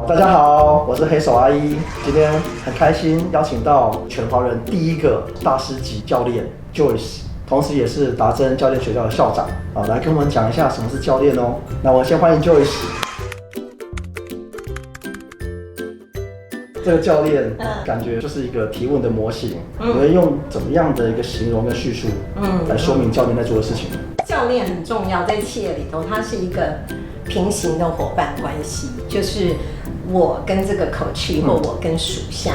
大家好，我是黑手阿一，今天很开心邀请到全华人第一个大师级教练 Joyce， 同时也是达真教练学校的校长啊，来跟我们讲一下什么是教练哦。那我先欢迎 Joyce。这个教练感觉就是一个提问的模型，你会用怎么样的一个形容跟叙述，来说明教练在做的事情？教练很重要，在企业里头，它是一个平行的伙伴关系，就是我跟这个coach或我跟属下，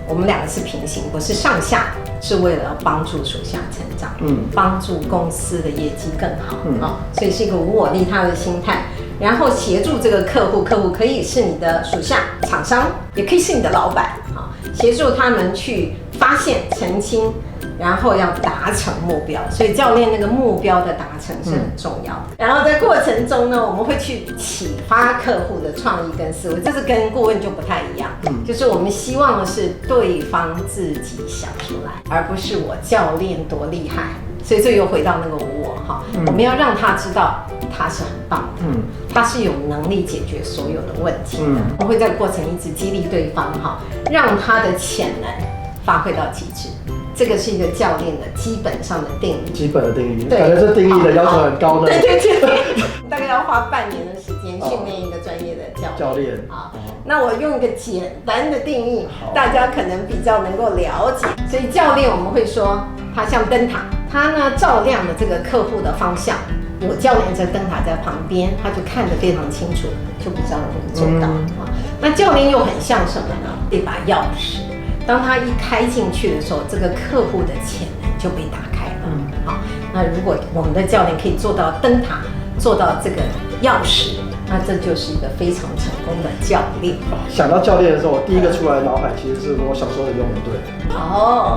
我们两个是平行，不是上下，是为了帮助属下成长，帮助公司的业绩更好，所以是一个无我利他的心态。然后协助这个客户，客户可以是你的属下、厂商，也可以是你的老板啊，协助他们去发现、澄清，然后要达成目标。所以教练那个目标的达成是很重要的。然后在过程中呢，我们会去启发客户的创意跟思维，这是跟顾问就不太一样。就是我们希望的是对方自己想出来，而不是我教练多厉害。所以这又回到那个无我哈，我们要让他知道他是很棒的，他是有能力解决所有的问题的。我们会在过程一直激励对方哈，让他的潜能发挥到极致。这个是一个教练的基本上的定义。基本的定义，感觉这定义的要求很高呢。对，大概要花半年的时间训练一个专业的教练。好，那我用一个简单的定义，大家可能比较能够了解。所以教练我们会说，他像灯塔。他呢照亮了这个客户的方向，有教练这灯塔在旁边，他就看得非常清楚，就比较容易做到。那教练又很像什么呢？一把钥匙，当他一开进去的时候，这个客户的潜能就被打开了。好，那如果我们的教练可以做到灯塔，做到这个钥匙，那这就是一个非常成功的教练。想到教练的时候，我第一个出来的脑海其实是我小时候的游泳队。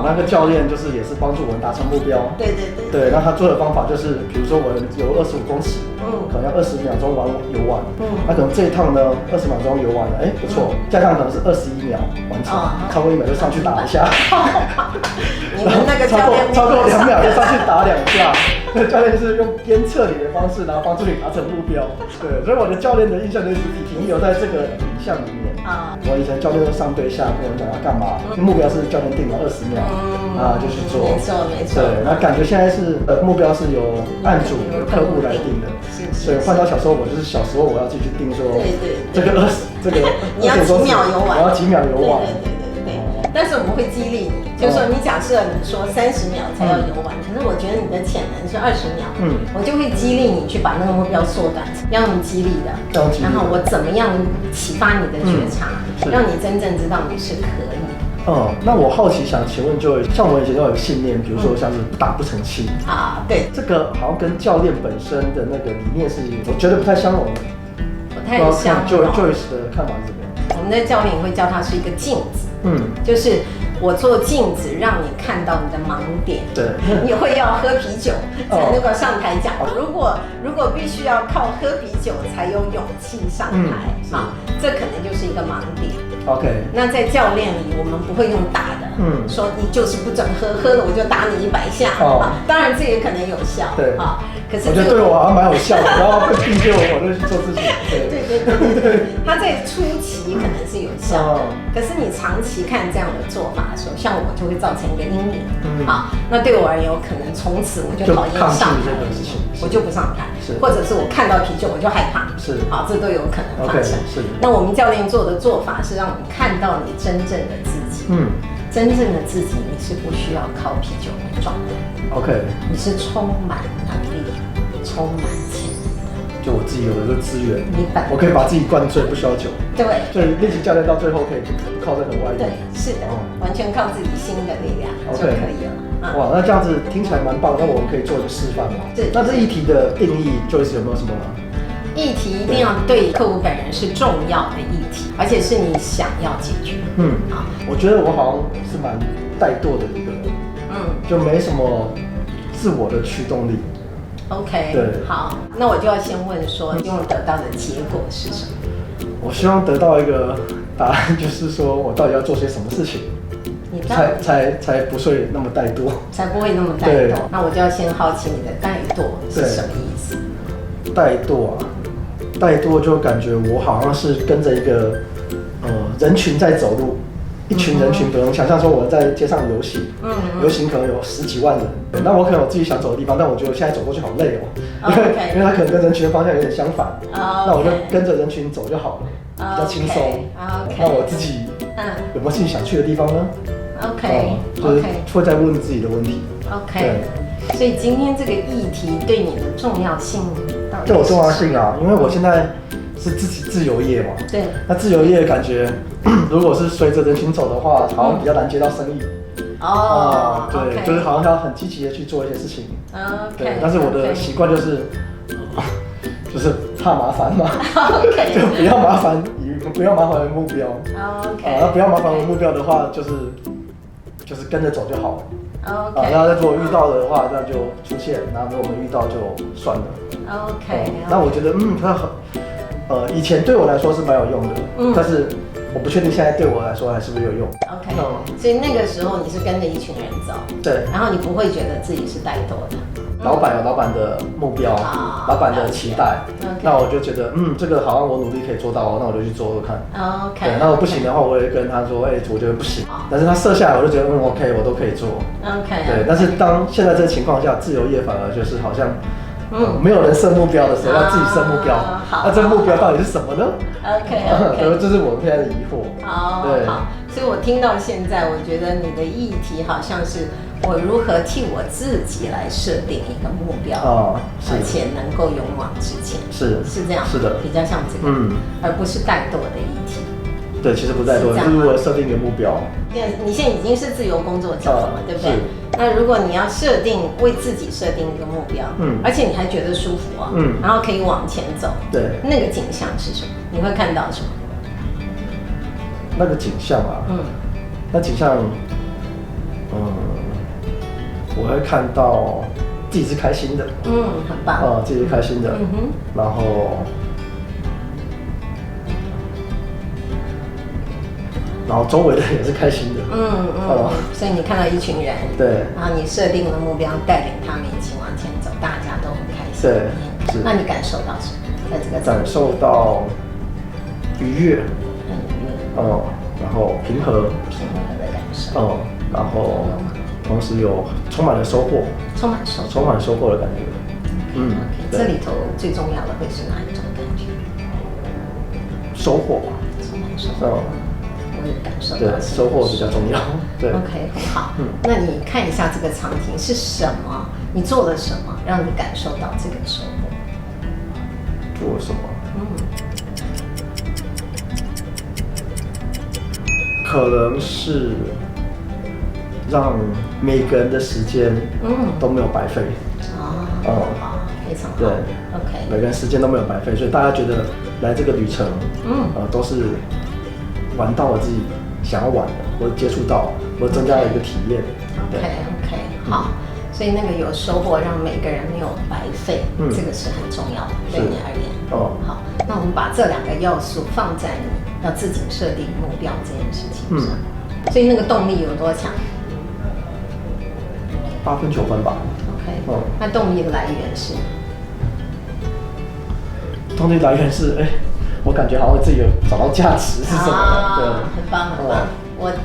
那个教练就是也是帮助我们达成目标。对，那他做的方法就是，比如说我游25公尺，可能要20秒钟游完。那可能这一趟呢20秒钟游完了，不错，下一趟可能是21秒完成，超过1秒就上去打一下。你们那个教练超过2秒就上去打2下。那教练就是用鞭策你的方式，然后帮助你达成目标。对，所以我的教练的印象就是停留在这个影像里面。我以前教练都上对下跟我讲要干嘛，目标是教练定了20秒，就去做。没错。对，那感觉现在是目标是由案主、由客户来定的。所以换到小时候，我就是小时候我要自己去定说，这个你要几秒游完，我要几秒游完。对。但是我们会激励你，就是说你假设你说30秒才要游完，可是我觉得你的潜能是20秒，我就会激励你去把那个目标缩短，要用激励的，然后我怎么样启发你的觉察，让你真正知道你是可以的。那我好奇想请问，就像我们以前都有一个信念，比如说像是不打不成器对，这个好像跟教练本身的那个理念是，我觉得不太相容的。不太相容。Joyce 的看法是怎么样？我们的教练会叫它是一个镜子。就是我做镜子，让你看到你的盲点。对，你会要喝啤酒才能够上台讲。如果必须要靠喝啤酒才有勇气上台，这可能就是一个盲点。OK， 那在教练里，我们不会用打的，说你就是不准喝，喝了我就打你100下。当然这也可能有效。对可是我觉得对我好像蛮有效的，然后被逼就我就去做事情。对，他在初期可能是有效的，可是你长期看这样的做法的时候，像我就会造成一个阴影。那对我而言，有可能从此我就讨厌上台，我就不上台，或者是我看到啤酒我就害怕，这都有可能发生。那我们教练做的做法是让你看到你真正的自己。真正的自己，你是不需要靠啤酒来壮的。你是充满能力、充满潜能的。就我自己有的这个资源，我可以把自己灌醉，不需要酒。对，所以练习教练到最后可以不靠任何外力。对，是的，完全靠自己心的力量就可以了。哇，那这样子听起来蛮棒，那我们可以做一个示范吗？那这议题的定义，Joyce有没有什么？议题一定要对客户本人是重要的议题，而且是你想要解决。我觉得我好像是蛮怠惰的一个人，就没什么自我的驱动力。OK， 对，好，那我就要先问说，希望得到的结果是什么？我希望得到一个答案，就是说我到底要做些什么事情，才不会那么怠惰，才不会那么怠惰。那我就要先好奇你的怠惰是什么意思？怠惰就感觉我好像是跟着一个人群在走路。一群人群，比如想象说我们在街上游行，游行可能有10几万人，那我可能有自己想走的地方，但我觉得我现在走过去好累哦，因为它可能跟人群的方向有点相反，那我就跟着人群走就好了，比较轻松。那我自己有没有自己想去的地方呢 ？OK， 就是会在问自己的问题。OK， 所以今天这个议题对你的重要性到底？对我重要性啊，因为我现在是自由业嘛，对，那自由业感觉。如果是随着人群走的话，好像比较难接到生意。对，就是好像要很积极的去做一些事情。对，但是我的习惯就是怕麻烦嘛，就不要麻烦的目标。那不要麻烦的目标的话，就是跟着走就好了。那如果遇到的话，那就出现；那如果没遇到就算了。那我觉得它以前对我来说是蛮有用的，但是。我不确定现在对我来说还是不是有用。OK， 所以那个时候你是跟着一群人走，对，然后你不会觉得自己是怠惰的。老板有老板的目标，老板的期待，那我就觉得，这个好像我努力可以做到哦，那我就去做做看。OK， 对，那我不行的话，我也跟他说，我觉得不行。但是他设下来，我就觉得，OK， 我都可以做。OK， 对，但是当现在这个情况下，自由业反而就是好像。没有人设目标的时候，要自己设目标。那这个目标到底是什么呢 ？OK， 这是我现在的疑惑。好，所以我听到现在，我觉得你的议题好像是我如何替我自己来设定一个目标，而且能够勇往直前。是这样，是的，比较像这个，而不是怠惰的议题。对，其实不怠惰，就是我设定一个目标。你现在已经是自由工作者了嘛，对不对？那如果你要为自己设定一个目标，而且你还觉得舒服啊，然后可以往前走，对，那个景象是什么？你会看到什么？那个景象啊，那景象，我会看到自己是开心的，很棒，自己是开心的，然后周围的人也是开心的，所以你看到一群人，对，然后你设定了目标，带领他们一起往前走，大家都很开心，对，那你感受到什么？在这个感受到愉悦，然后平和的感受，然后同时有充满了收获，充满收获的感觉，这里头最重要的会是哪一种感觉？收获，充满收获。感受对，收获比较重要。对 ，OK， 很好。那你看一下这个场景是什么？你做了什么，让你感受到这个收获？做了什么？可能是让每个人的时间，都没有白费。好，非常好。对 ，OK， 每个人时间都没有白费，所以大家觉得来这个旅程，都是。玩到了自己想要玩的，或者接触到，或者增加了一个体验。OK， 好，所以那个有收获，让每个人没有白费，这个是很重要的，对你而言。好，那我们把这2个要素放在你要自己设定目标这件事情上，所以那个动力有多强？8分9分吧。OK，那动力的来源是？我感觉好像自己有找到价值是什么？对，很棒很棒。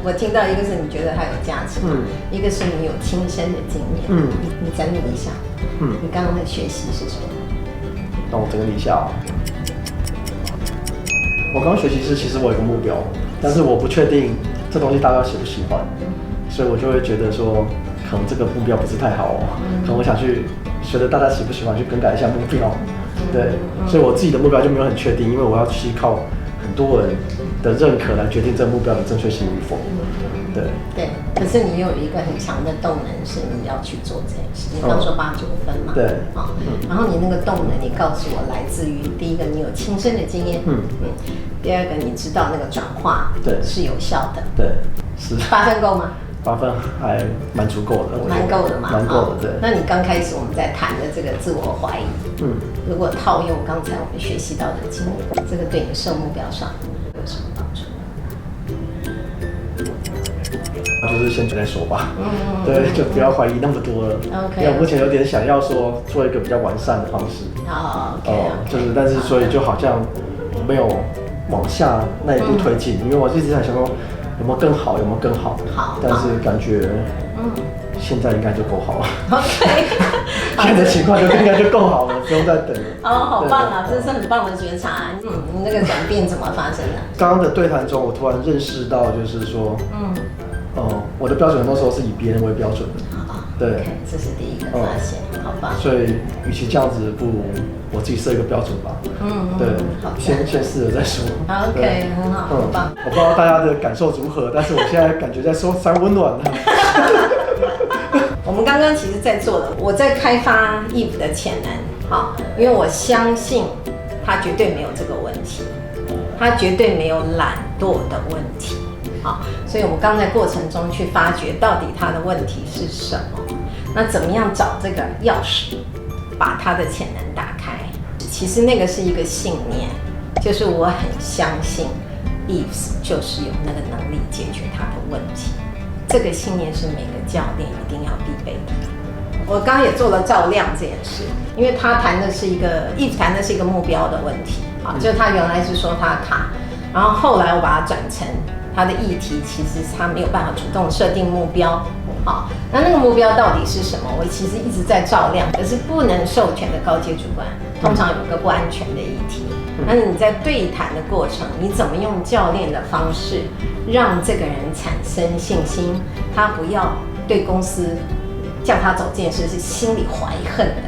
我听到一个是你觉得它有价值，一个是你有亲身的经验。你整理一下，你刚刚的学习是什么？让我整理一下。我刚刚学习是，其实我有一个目标，但是我不确定这东西大家喜不喜欢，所以我就会觉得说，可能这个目标不是太好哦，可能我想去随着大家喜不喜欢去更改一下目标。对，所以我自己的目标就没有很确定，因为我要去靠很多人的认可来决定这个目标的正确性与否。对，可是你有一个很强的动能，是你要去做这件事。你刚说8、9分嘛，对，然后你那个动能，你告诉我来自于第一个你有亲身的经验，第二个你知道那个转化是有效的，对，是8分够吗？8分还蛮足够的，蛮够的嘛，蛮够的，对。那你刚开始我们在谈的这个自我怀疑，如果套用刚才我们学习到的经验，这个对你设目标上有什么帮助？就是先再说吧，对，就不要怀疑那么多了。OK， 因为我目前有点想要说做一个比较完善的方式。OK，就是但是所以就好像没有往下那一步推进，因为我一直在想说有没有更好，有没有更好，但是感觉现在应该就够好了。OK， 现在的情况应该就够好了，不用再等了。哦，好棒啊，这是很棒的觉察。你那个转变怎么发生的？刚刚的对谈中，我突然认识到，就是说，我的标准很多时候是以别人为标准的。对， okay， 这是第一个发现，好棒。所以，与其这样子，不如我自己设一个标准吧。对，先试了再说。OK， 很好，很棒。我不知道大家的感受如何，但是我现在感觉在三温暖了。我们刚刚其实在做的，我在开发 Eve 的潜能，好，因为我相信他绝对没有这个问题，他绝对没有懒惰的问题。好，所以我们刚在过程中去发掘到底他的问题是什么，那怎么样找这个钥匙，把他的潜能打开？其实那个是一个信念，就是我很相信 Eve 就是有那个能力解决他的问题。这个信念是每个教练一定要必备的。我刚刚也做了照亮这件事，因为他谈的是一个目标的问题，啊，就是他原来是说他卡，然后后来我把它转成他的议题，其实他没有办法主动设定目标，好，那个目标到底是什么？我其实一直在照亮，可是不能授权的高阶主管，通常有个不安全的议题。那你在对谈的过程，你怎么用教练的方式，让这个人产生信心？他不要对公司叫他走这件事是心里怀恨的。